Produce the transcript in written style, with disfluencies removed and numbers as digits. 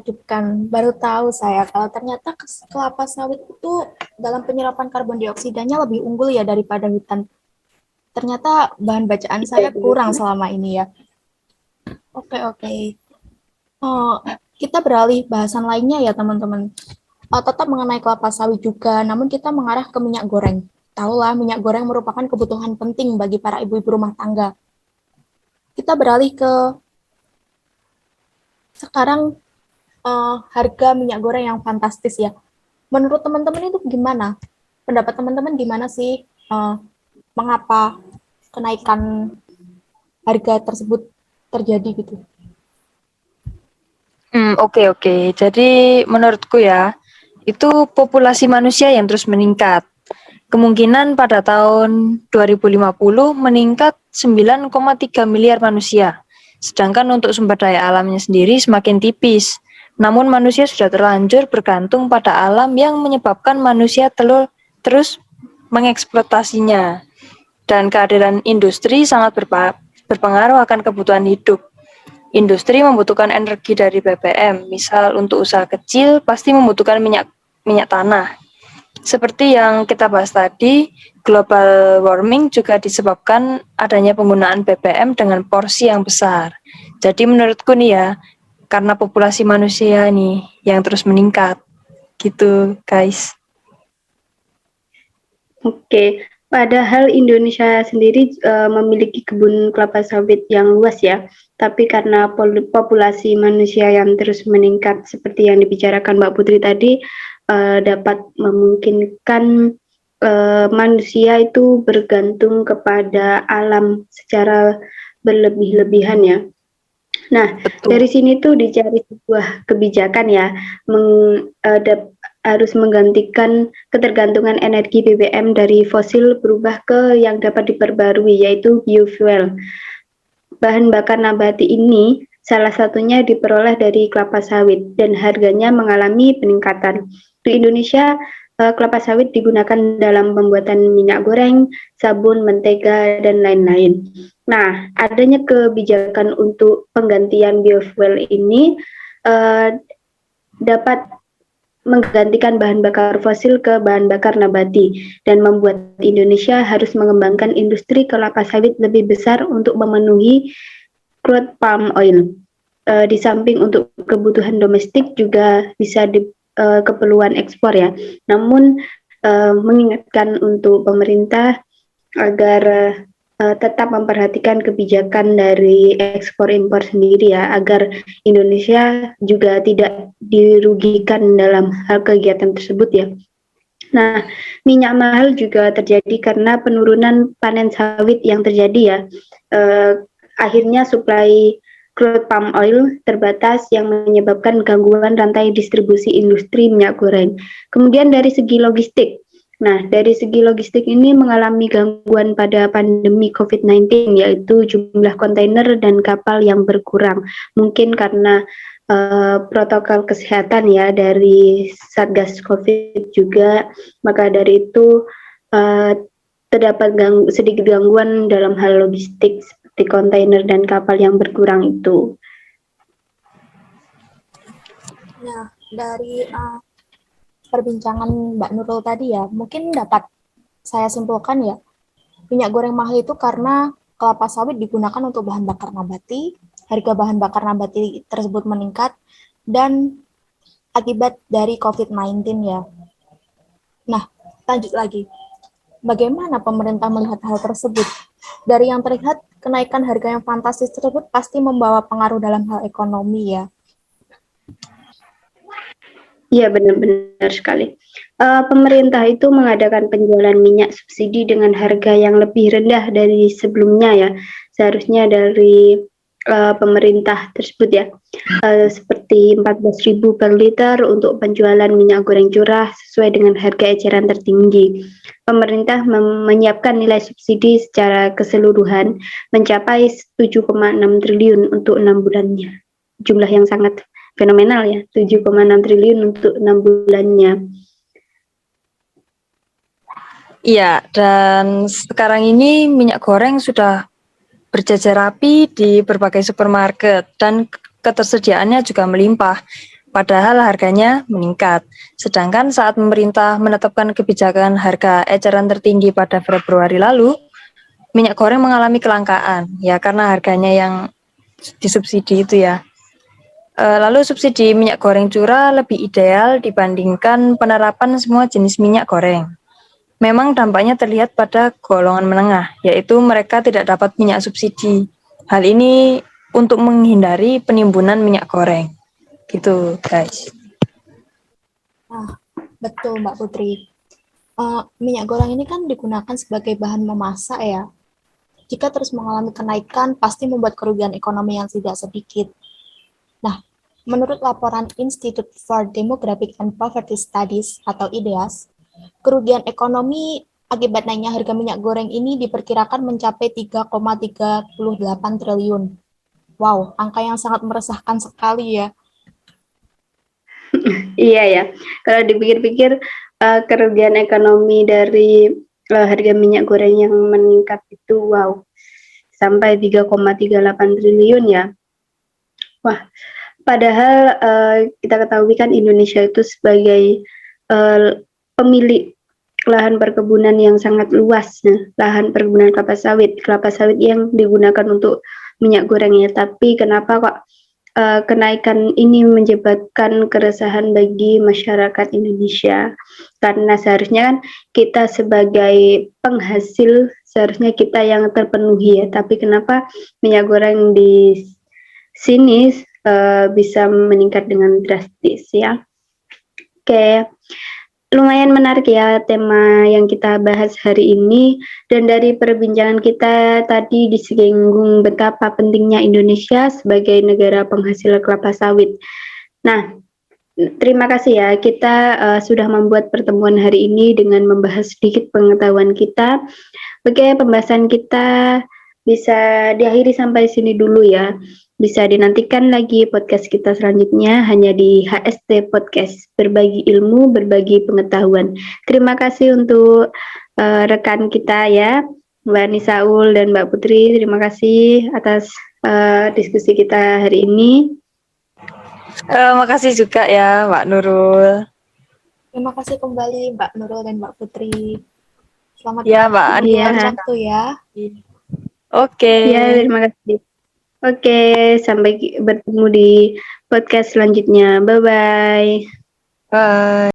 menakjubkan. Baru tahu saya kalau ternyata kelapa sawit itu dalam penyerapan karbon dioksidanya lebih unggul ya daripada hutan. Ternyata bahan bacaan Iya, saya benar. kurang selama ini ya. Oke, oke. Oh, kita beralih bahasan lainnya ya teman-teman. Tetap mengenai kelapa sawit juga, namun kita mengarah ke minyak goreng. Tahulah, minyak goreng merupakan kebutuhan penting bagi para ibu-ibu rumah tangga. Kita beralih ke sekarang harga minyak goreng yang fantastis ya. Menurut teman-teman itu gimana? Pendapat teman-teman gimana sih? Mengapa kenaikan harga tersebut terjadi gitu? Oke, oke. Jadi menurutku ya, itu populasi manusia yang terus meningkat. Kemungkinan pada tahun 2050 meningkat 9,3 miliar manusia. Sedangkan untuk sumber daya alamnya sendiri semakin tipis. Namun manusia sudah terlanjur bergantung pada alam yang menyebabkan manusia terus mengeksploitasinya. Dan kehadiran industri sangat berpengaruh akan kebutuhan hidup. Industri membutuhkan energi dari BBM, misal untuk usaha kecil pasti membutuhkan minyak tanah. Seperti yang kita bahas tadi, global warming juga disebabkan adanya penggunaan BBM dengan porsi yang besar. Jadi menurutku nih ya, karena populasi manusia nih yang terus meningkat. Gitu, guys. Oke, padahal Indonesia sendiri memiliki kebun kelapa sawit yang luas ya, tapi karena populasi manusia yang terus meningkat seperti yang dibicarakan Mbak Putri tadi, dapat memungkinkan manusia itu bergantung kepada alam secara berlebih-lebihan ya. Nah, dari Betul. sini tuh dicari sebuah kebijakan ya, harus menggantikan ketergantungan energi BBM dari fosil berubah ke yang dapat diperbarui, yaitu biofuel. Bahan bakar nabati ini salah satunya diperoleh dari kelapa sawit dan harganya mengalami peningkatan. Di Indonesia, kelapa sawit digunakan dalam pembuatan minyak goreng, sabun, mentega, dan lain-lain. Nah, adanya kebijakan untuk penggantian biofuel ini dapat menggantikan bahan bakar fosil ke bahan bakar nabati dan membuat Indonesia harus mengembangkan industri kelapa sawit lebih besar untuk memenuhi crude palm oil. Di samping untuk kebutuhan domestik juga bisa keperluan ekspor ya. Namun mengingatkan untuk pemerintah agar tetap memperhatikan kebijakan dari ekspor impor sendiri ya, agar Indonesia juga tidak dirugikan dalam hal kegiatan tersebut ya. Nah, minyak mahal juga terjadi karena penurunan panen sawit yang terjadi ya. Akhirnya suplai crude palm oil terbatas yang menyebabkan gangguan rantai distribusi industri minyak goreng. Kemudian dari segi logistik, nah, dari segi logistik ini mengalami gangguan pada pandemi COVID-19, yaitu jumlah kontainer dan kapal yang berkurang. Mungkin karena protokol kesehatan ya dari Satgas COVID juga, maka dari itu terdapat sedikit gangguan dalam hal logistik seperti kontainer dan kapal yang berkurang itu. Nah, dari perbincangan Mbak Nurul tadi ya, mungkin dapat saya simpulkan ya, minyak goreng mahal itu karena kelapa sawit digunakan untuk bahan bakar nabati, harga bahan bakar nabati tersebut meningkat, dan akibat dari COVID-19 ya. Nah, lanjut lagi. Bagaimana pemerintah melihat hal tersebut? Dari yang terlihat, kenaikan harga yang fantastis tersebut pasti membawa pengaruh dalam hal ekonomi ya. Iya, benar-benar sekali. Pemerintah itu mengadakan penjualan minyak subsidi dengan harga yang lebih rendah dari sebelumnya ya. Seharusnya dari pemerintah tersebut ya, seperti 14.000 per liter untuk penjualan minyak goreng curah sesuai dengan harga eceran tertinggi. Pemerintah menyiapkan nilai subsidi secara keseluruhan mencapai 7,6 triliun untuk 6 bulannya. Jumlah yang sangat fenomenal ya, 7,6 triliun untuk 6 bulannya. Iya, dan sekarang ini minyak goreng sudah berjajar rapi di berbagai supermarket dan ketersediaannya juga melimpah. padahal harganya meningkat. Sedangkan saat pemerintah menetapkan kebijakan harga eceran tertinggi pada Februari lalu, minyak goreng mengalami kelangkaan, ya karena harganya yang disubsidi itu ya. Lalu subsidi minyak goreng curah lebih ideal dibandingkan penerapan semua jenis minyak goreng. Memang dampaknya terlihat pada golongan menengah, yaitu mereka tidak dapat minyak subsidi. Hal ini untuk menghindari penimbunan minyak goreng. Gitu, guys. Nah, betul Mbak Putri. Minyak goreng ini kan digunakan sebagai bahan memasak ya. Jika terus mengalami kenaikan, pasti membuat kerugian ekonomi yang tidak sedikit. Nah, menurut laporan Institute for Demographic and Poverty Studies atau IDEAS, kerugian ekonomi akibat naiknya harga minyak goreng ini diperkirakan mencapai 3,38 triliun. Wow, angka yang sangat meresahkan sekali ya. Iya ya, kalau dipikir-pikir kerugian ekonomi dari harga minyak goreng yang meningkat itu wow, sampai 3,38 triliun ya. Wah, padahal kita ketahui kan Indonesia itu sebagai pemilik lahan perkebunan yang sangat luas, lahan perkebunan kelapa sawit yang digunakan untuk minyak goreng ya. Tapi kenapa kok kenaikan ini menyebabkan keresahan bagi masyarakat Indonesia? Karena seharusnya kan kita sebagai penghasil, seharusnya kita yang terpenuhi ya. Tapi kenapa minyak goreng di sini bisa meningkat dengan drastis ya? Oke. Lumayan menarik ya tema yang kita bahas hari ini, dan dari perbincangan kita tadi disinggung betapa pentingnya Indonesia sebagai negara penghasil kelapa sawit. Nah, terima kasih ya kita sudah membuat pertemuan hari ini dengan membahas sedikit pengetahuan kita. Oke, pembahasan kita bisa diakhiri sampai sini dulu ya. Bisa dinantikan lagi podcast kita selanjutnya hanya di HST Podcast, berbagi ilmu, berbagi pengetahuan. Terima kasih untuk rekan kita ya, Mbak Nisaul dan Mbak Putri. Terima kasih atas diskusi kita hari ini. Makasih juga ya Mbak Nurul. Terima kasih kembali Mbak Nurul dan Mbak Putri. Selamat Ya Mbak di Iya. lain waktu ya. Oke. Ya, terima kasih. Oke, sampai bertemu di podcast selanjutnya. Bye-bye. Bye.